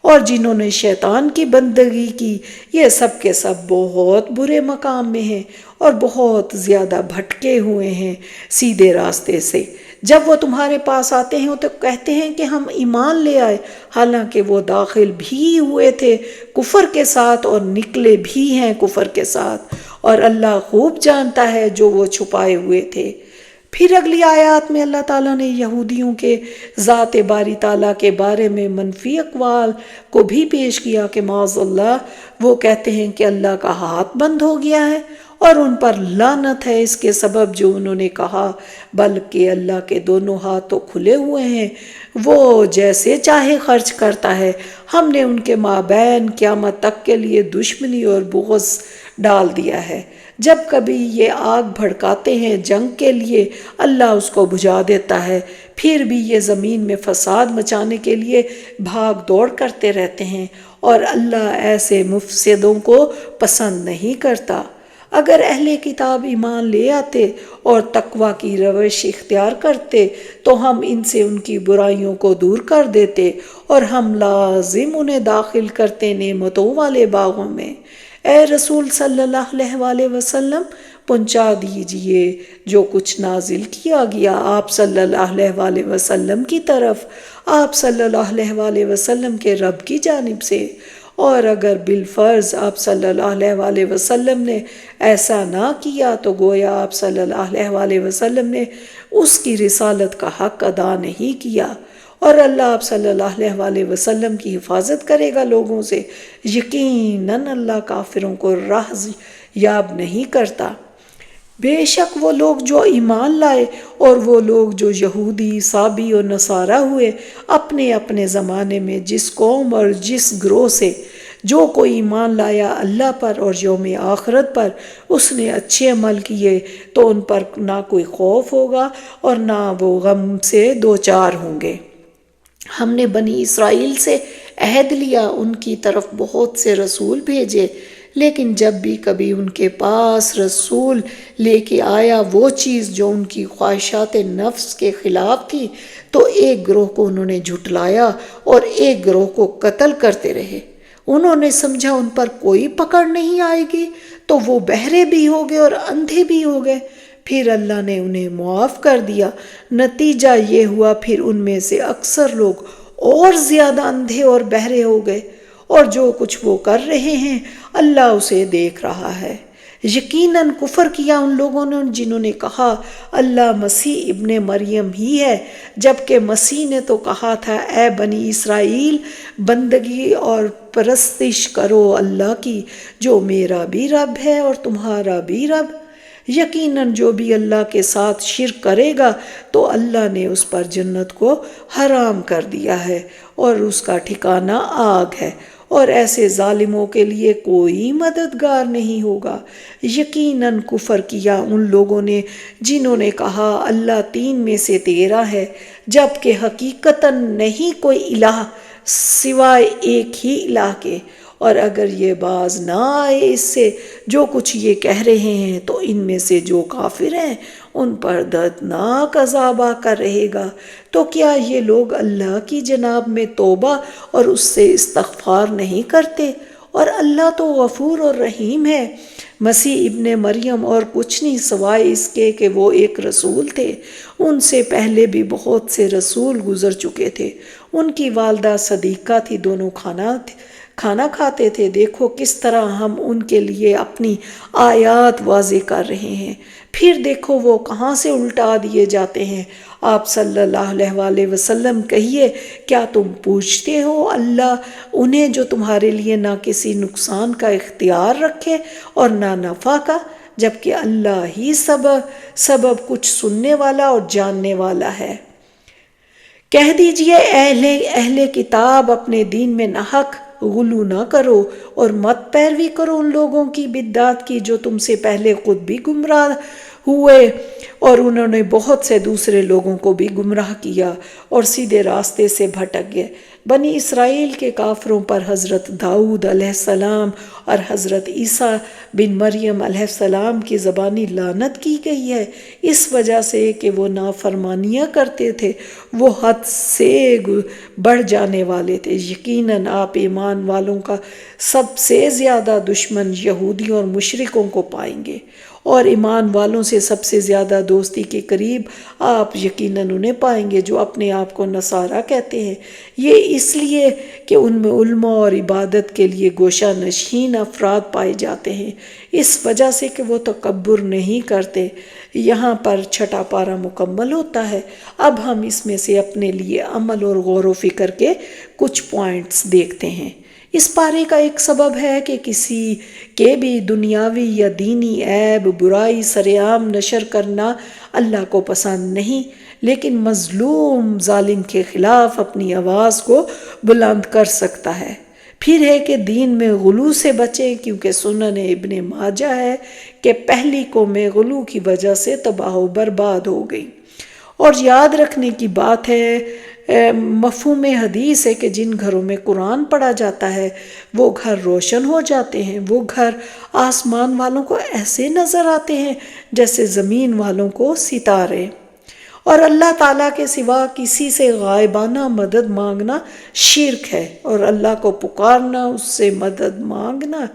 اور جنہوں نے شیطان کی بندگی کی، یہ سب کے سب بہت برے مقام میں ہیں اور بہت زیادہ بھٹکے ہوئے ہیں سیدھے راستے سے۔ جب وہ تمہارے پاس آتے ہیں تو کہتے ہیں کہ ہم ایمان لے آئے، حالانکہ وہ داخل بھی ہوئے تھے کفر کے ساتھ اور نکلے بھی ہیں کفر کے ساتھ، اور اللہ خوب جانتا ہے جو وہ چھپائے ہوئے تھے۔ پھر اگلی آیات میں اللہ تعالیٰ نے یہودیوں کے ذات باری تعالیٰ کے بارے میں منفی اقوال کو بھی پیش کیا کہ معاذ اللہ، وہ کہتے ہیں کہ اللہ کا ہاتھ بند ہو گیا ہے، اور ان پر لعنت ہے اس کے سبب جو انہوں نے کہا، بلکہ اللہ کے دونوں ہاتھ تو کھلے ہوئے ہیں، وہ جیسے چاہے خرچ کرتا ہے۔ ہم نے ان کے مابین قیامت تک کے لیے دشمنی اور بغض ڈال دیا ہے۔ جب کبھی یہ آگ بھڑکاتے ہیں جنگ کے لیے، اللہ اس کو بجھا دیتا ہے، پھر بھی یہ زمین میں فساد مچانے کے لیے بھاگ دوڑ کرتے رہتے ہیں، اور اللہ ایسے مفسدوں کو پسند نہیں کرتا۔ اگر اہل کتاب ایمان لے آتے اور تقوی کی روش اختیار کرتے تو ہم ان سے ان کی برائیوں کو دور کر دیتے اور ہم لازم انہیں داخل کرتے نعمتوں والے باغوں میں۔ اے رسول صلی اللہ علیہ وسلم، پہنچا دیجئے جو کچھ نازل کیا گیا آپ صلی اللہ علیہ وسلم کی طرف، آپ صلی اللہ علیہ وسلم کے رب کی جانب سے، اور اگر بالفرض آپ صلی اللہ علیہ وسلم نے ایسا نہ کیا تو گویا آپ صلی اللہ علیہ وسلم نے اس کی رسالت کا حق ادا نہیں کیا، اور اللہ آپ صلی اللہ علیہ وسلم کی حفاظت کرے گا لوگوں سے۔ یقیناً اللہ کافروں کو راہ یاب نہیں کرتا۔ بے شک وہ لوگ جو ایمان لائے اور وہ لوگ جو یہودی، عیسائی اور نصارہ ہوئے، اپنے اپنے زمانے میں جس قوم اور جس گروہ سے جو کوئی ایمان لایا اللہ پر اور یوم آخرت پر، اس نے اچھے عمل کیے تو ان پر نہ کوئی خوف ہوگا اور نہ وہ غم سے دوچار ہوں گے۔ ہم نے بنی اسرائیل سے عہد لیا، ان کی طرف بہت سے رسول بھیجے، لیکن جب بھی کبھی ان کے پاس رسول لے کے آیا وہ چیز جو ان کی خواہشات نفس کے خلاف تھی تو ایک گروہ کو انہوں نے جھٹلایا اور ایک گروہ کو قتل کرتے رہے۔ انہوں نے سمجھا ان پر کوئی پکڑ نہیں آئے گی تو وہ بہرے بھی ہو گئے اور اندھے بھی ہو گئے، پھر اللہ نے انہیں معاف کر دیا۔ نتیجہ یہ ہوا پھر ان میں سے اکثر لوگ اور زیادہ اندھے اور بہرے ہو گئے، اور جو کچھ وہ کر رہے ہیں اللہ اسے دیکھ رہا ہے۔ یقیناً کفر کیا ان لوگوں نے جنہوں نے کہا اللہ مسیح ابن مریم ہی ہے، جبکہ مسیح نے تو کہا تھا اے بنی اسرائیل، بندگی اور پرستش کرو اللہ کی جو میرا بھی رب ہے اور تمہارا بھی رب۔ یقیناً جو بھی اللہ کے ساتھ شرک کرے گا تو اللہ نے اس پر جنت کو حرام کر دیا ہے اور اس کا ٹھکانہ آگ ہے، اور ایسے ظالموں کے لیے کوئی مددگار نہیں ہوگا۔ یقیناً کفر کیا ان لوگوں نے جنہوں نے کہا اللہ تین میں سے تیرا ہے، جبکہ حقیقتاً نہیں کوئی الہ سوائے ایک ہی الہ کے، اور اگر یہ باز نہ آئے اس سے جو کچھ یہ کہہ رہے ہیں تو ان میں سے جو کافر ہیں ان پر دردناک عذاب آ کر رہے گا۔ تو کیا یہ لوگ اللہ کی جناب میں توبہ اور اس سے استغفار نہیں کرتے؟ اور اللہ تو غفور اور رحیم ہے۔ مسیح ابن مریم اور کچھ نہیں سوائے اس کے کہ وہ ایک رسول تھے، ان سے پہلے بھی بہت سے رسول گزر چکے تھے۔ ان کی والدہ صدیقہ تھی، دونوں کھانا کھاتے تھے۔ دیکھو کس طرح ہم ان کے لیے اپنی آیات واضح کر رہے ہیں، پھر دیکھو وہ کہاں سے الٹا دیے جاتے ہیں۔ آپ صلی اللہ علیہ وسلم کہیے کیا تم پوچھتے ہو اللہ انہیں جو تمہارے لیے نہ کسی نقصان کا اختیار رکھے اور نہ نفع کا، جبکہ اللہ ہی سبب کچھ سننے والا اور جاننے والا ہے۔ کہہ دیجئے اہل کتاب اپنے دین میں ناحق غلو نہ کرو اور مت پیروی کرو ان لوگوں کی بدعات کی جو تم سے پہلے خود بھی گمراہ ہوئے اور انہوں نے بہت سے دوسرے لوگوں کو بھی گمراہ کیا اور سیدھے راستے سے بھٹک گئے۔ بنی اسرائیل کے کافروں پر حضرت داؤد علیہ السلام اور حضرت عیسیٰ بن مریم علیہ السلام کی زبانی لعنت کی گئی ہے، اس وجہ سے کہ وہ نافرمانیاں کرتے تھے، وہ حد سے بڑھ جانے والے تھے۔ یقیناً آپ ایمان والوں کا سب سے زیادہ دشمن یہودی اور مشرکوں کو پائیں گے، اور ایمان والوں سے سب سے زیادہ دوستی کے قریب آپ یقیناً انہیں پائیں گے جو اپنے آپ کو نصارہ کہتے ہیں۔ یہ اس لیے کہ ان میں علماء اور عبادت کے لیے گوشہ نشین افراد پائے جاتے ہیں، اس وجہ سے کہ وہ تکبر نہیں کرتے۔ یہاں پر چھٹا پارہ مکمل ہوتا ہے۔ اب ہم اس میں سے اپنے لیے عمل اور غور و فکر کے کچھ پوائنٹس دیکھتے ہیں۔ اس پارے کا ایک سبب ہے کہ کسی کے بھی دنیاوی یا دینی عیب، برائی سرعام نشر کرنا اللہ کو پسند نہیں، لیکن مظلوم ظالم کے خلاف اپنی آواز کو بلند کر سکتا ہے۔ پھر ہے کہ دین میں غلو سے بچیں، کیونکہ سنن ابن ماجہ ہے کہ پہلی قومیں غلو کی وجہ سے تباہ و برباد ہو گئی۔ اور یاد رکھنے کی بات ہے مفہوم حدیث ہے کہ جن گھروں میں قرآن پڑھا جاتا ہے وہ گھر روشن ہو جاتے ہیں، وہ گھر آسمان والوں کو ایسے نظر آتے ہیں جیسے زمین والوں کو ستارے۔ اور اللہ تعالیٰ کے سوا کسی سے غائبانہ مدد مانگنا شرک ہے، اور اللہ کو پکارنا، اس سے مدد مانگنا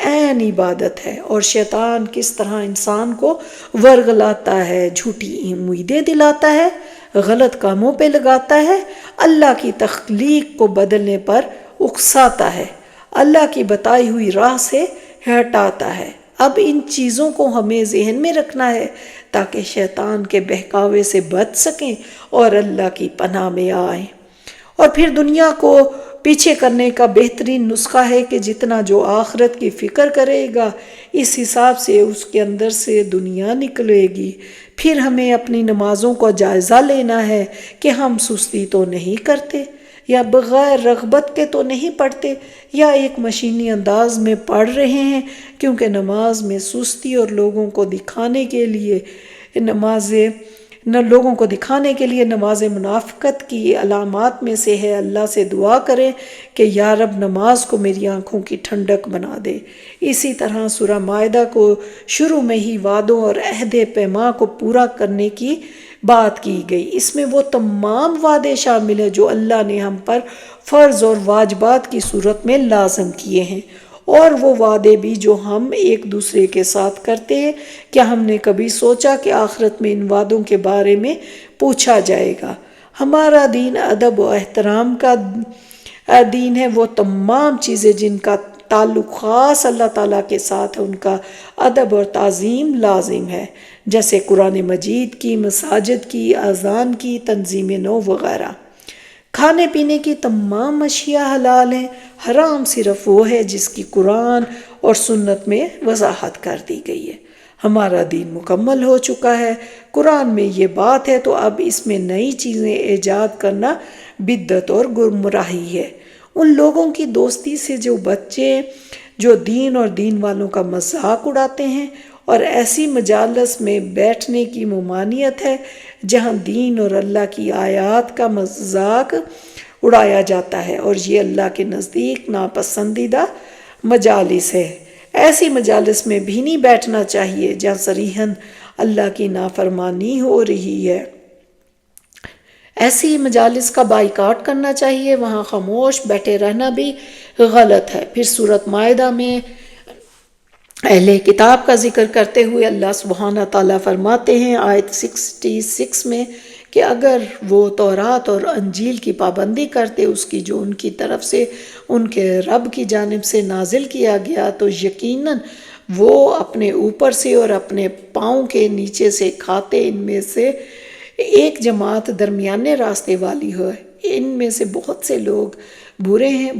عین عبادت ہے۔ اور شیطان کس طرح انسان کو ورغلاتا ہے، جھوٹی امیدیں دلاتا ہے، غلط کاموں پہ لگاتا ہے، اللہ کی تخلیق کو بدلنے پر اکساتا ہے، اللہ کی بتائی ہوئی راہ سے ہٹاتا ہے۔ اب ان چیزوں کو ہمیں ذہن میں رکھنا ہے تاکہ شیطان کے بہکاوے سے بچ سکیں اور اللہ کی پناہ میں آئیں۔ اور پھر دنیا کو پیچھے کرنے کا بہترین نسخہ ہے کہ جتنا جو آخرت کی فکر کرے گا اس حساب سے اس کے اندر سے دنیا نکلے گی۔ پھر ہمیں اپنی نمازوں کا جائزہ لینا ہے کہ ہم سستی تو نہیں کرتے، یا بغیر رغبت کے تو نہیں پڑھتے، یا ایک مشینی انداز میں پڑھ رہے ہیں کیونکہ نماز میں سستی اور لوگوں کو دکھانے کے لیے نماز منافقت کی علامات میں سے ہے۔ اللہ سے دعا کریں کہ یا رب نماز کو میری آنکھوں کی ٹھنڈک بنا دے۔ اسی طرح سورہ مائدہ کو شروع میں ہی وعدوں اور عہد پیما کو پورا کرنے کی بات کی گئی۔ اس میں وہ تمام وعدے شامل ہیں جو اللہ نے ہم پر فرض اور واجبات کی صورت میں لازم کیے ہیں، اور وہ وعدے بھی جو ہم ایک دوسرے کے ساتھ کرتے ہیں۔ کیا ہم نے کبھی سوچا کہ آخرت میں ان وعدوں کے بارے میں پوچھا جائے گا؟ ہمارا دین ادب و احترام کا دین ہے۔ وہ تمام چیزیں جن کا تعلق خاص اللہ تعالیٰ کے ساتھ ہے ان کا ادب اور تعظیم لازم ہے، جیسے قرآن مجید کی، مساجد کی، اذان کی، تنظیم نو وغیرہ۔ کھانے پینے کی تمام اشیاء حلال ہیں، حرام صرف وہ ہے جس کی قرآن اور سنت میں وضاحت کر دی گئی ہے۔ ہمارا دین مکمل ہو چکا ہے، قرآن میں یہ بات ہے تو اب اس میں نئی چیزیں ایجاد کرنا بدعت اور گمراہی ہے۔ ان لوگوں کی دوستی سے جو بچے جو دین اور دین والوں کا مذاق اڑاتے ہیں، اور ایسی مجالس میں بیٹھنے کی ممانعت ہے جہاں دین اور اللہ کی آیات کا مذاق اڑایا جاتا ہے، اور یہ اللہ کے نزدیک ناپسندیدہ مجالس ہے۔ ایسی مجالس میں بھی نہیں بیٹھنا چاہیے جہاں صریحاً اللہ کی نافرمانی ہو رہی ہے۔ ایسی مجالس کا بائیکاٹ کرنا چاہیے، وہاں خاموش بیٹھے رہنا بھی غلط ہے۔ پھر سورۃ مائدہ میں اہل کتاب کا ذکر کرتے ہوئے اللہ سبحانہ تعالیٰ فرماتے ہیں آیت 66 میں کہ اگر وہ تورات اور انجیل کی پابندی کرتے، اس کی جو ان کی طرف سے ان کے رب کی جانب سے نازل کیا گیا، تو یقیناً وہ اپنے اوپر سے اور اپنے پاؤں کے نیچے سے کھاتے۔ ان میں سے ایک جماعت درمیانے راستے والی ہے، ان میں سے بہت سے لوگ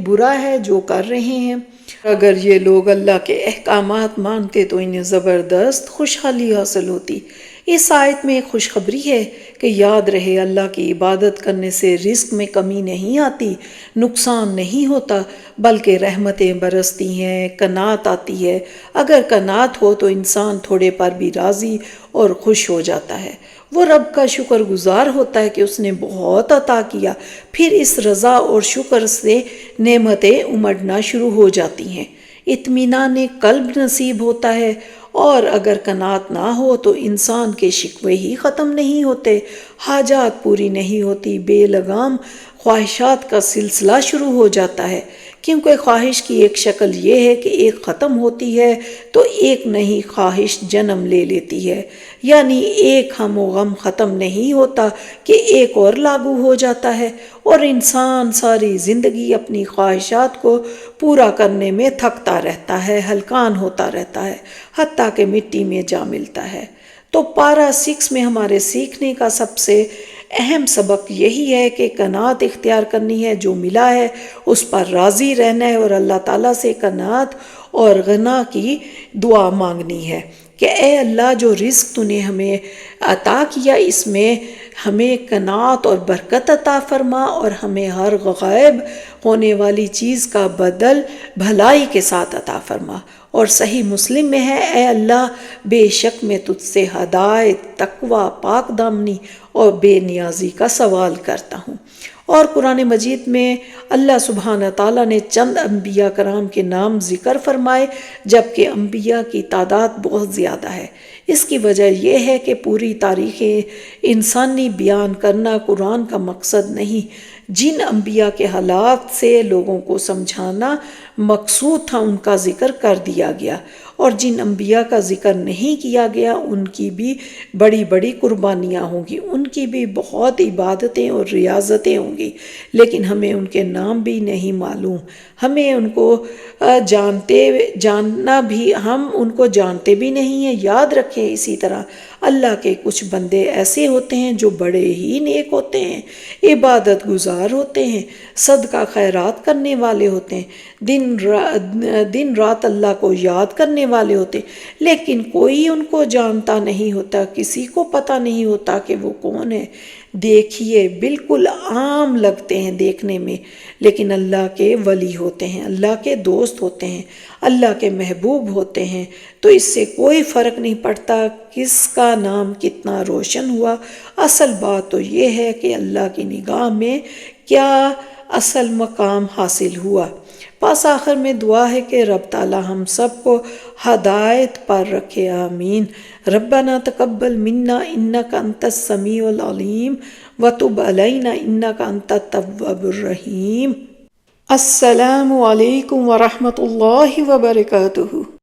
برا ہے جو کر رہے ہیں۔ اگر یہ لوگ اللہ کے احکامات مانتے تو انہیں زبردست خوشحالی حاصل ہوتی۔ اس آیت میں ایک خوشخبری ہے کہ یاد رہے اللہ کی عبادت کرنے سے رزق میں کمی نہیں آتی، نقصان نہیں ہوتا، بلکہ رحمتیں برستی ہیں، قناعت آتی ہے۔ اگر قناعت ہو تو انسان تھوڑے پر بھی راضی اور خوش ہو جاتا ہے۔ وہ رب کا شکر گزار ہوتا ہے کہ اس نے بہت عطا کیا، پھر اس رضا اور شکر سے نعمتیں امڑنا شروع ہو جاتی ہیں، اطمینان قلب نصیب ہوتا ہے۔ اور اگر قناعت نہ ہو تو انسان کے شکوے ہی ختم نہیں ہوتے، حاجات پوری نہیں ہوتی، بے لگام خواہشات کا سلسلہ شروع ہو جاتا ہے، کیونکہ خواہش کی ایک شکل یہ ہے کہ ایک ختم ہوتی ہے تو ایک نئی خواہش جنم لے لیتی ہے، یعنی ایک ہم و غم ختم نہیں ہوتا کہ ایک اور لاگو ہو جاتا ہے، اور انسان ساری زندگی اپنی خواہشات کو پورا کرنے میں تھکتا رہتا ہے، ہلکان ہوتا رہتا ہے، حتیٰ کہ مٹی میں جا ملتا ہے۔ تو پارہ 6 میں ہمارے سیکھنے کا سب سے اہم سبق یہی ہے کہ قناعت اختیار کرنی ہے، جو ملا ہے اس پر راضی رہنا ہے، اور اللہ تعالیٰ سے قناعت اور غنا کی دعا مانگنی ہے کہ اے اللہ جو رزق تو نے ہمیں عطا کیا اس میں ہمیں قناعت اور برکت عطا فرما، اور ہمیں ہر غائب ہونے والی چیز کا بدل بھلائی کے ساتھ عطا فرما۔ اور صحیح مسلم میں ہے اے اللہ بے شک میں تجھ سے ہدایت، تقوی، پاک دامنی اور بے نیازی کا سوال کرتا ہوں۔ اور قرآن مجید میں اللہ سبحانہ تعالیٰ نے چند انبیاء کرام کے نام ذکر فرمائے، جبکہ انبیاء کی تعداد بہت زیادہ ہے۔ اس کی وجہ یہ ہے کہ پوری تاریخ انسانی بیان کرنا قرآن کا مقصد نہیں۔ جن انبیاء کے حالات سے لوگوں کو سمجھانا مقصود تھا ان کا ذکر کر دیا گیا، اور جن انبیاء کا ذکر نہیں کیا گیا ان کی بھی بڑی بڑی قربانیاں ہوں گی، ان کی بھی بہت عبادتیں اور ریاضتیں ہوں گی، لیکن ہمیں ان کے نام بھی نہیں معلوم، ہمیں ان کو جاننا بھی، ہم ان کو جانتے بھی نہیں ہیں۔ یاد رکھیں اسی طرح اللہ کے کچھ بندے ایسے ہوتے ہیں جو بڑے ہی نیک ہوتے ہیں، عبادت گزار ہوتے ہیں، صدقہ خیرات کرنے والے ہوتے ہیں، دن رات اللہ کو یاد کرنے والے ہوتے ہیں، لیکن کوئی ان کو جانتا نہیں ہوتا، کسی کو پتہ نہیں ہوتا کہ وہ کون ہے۔ دیکھیے بالکل عام لگتے ہیں دیکھنے میں، لیکن اللہ کے ولی ہوتے ہیں، اللہ کے دوست ہوتے ہیں، اللہ کے محبوب ہوتے ہیں۔ تو اس سے کوئی فرق نہیں پڑتا کس کا نام کتنا روشن ہوا، اصل بات تو یہ ہے کہ اللہ کی نگاہ میں کیا اصل مقام حاصل ہوا۔ پس آخر میں دعا ہے کہ رب تعالی ہم سب کو ہدایت پر رکھے، آمین۔ ربنا تقبل منا انک انت السمیع العلیم وتب علینا انک انت التواب الرحیم۔ السلام علیکم ورحمۃ اللہ وبرکاتہ۔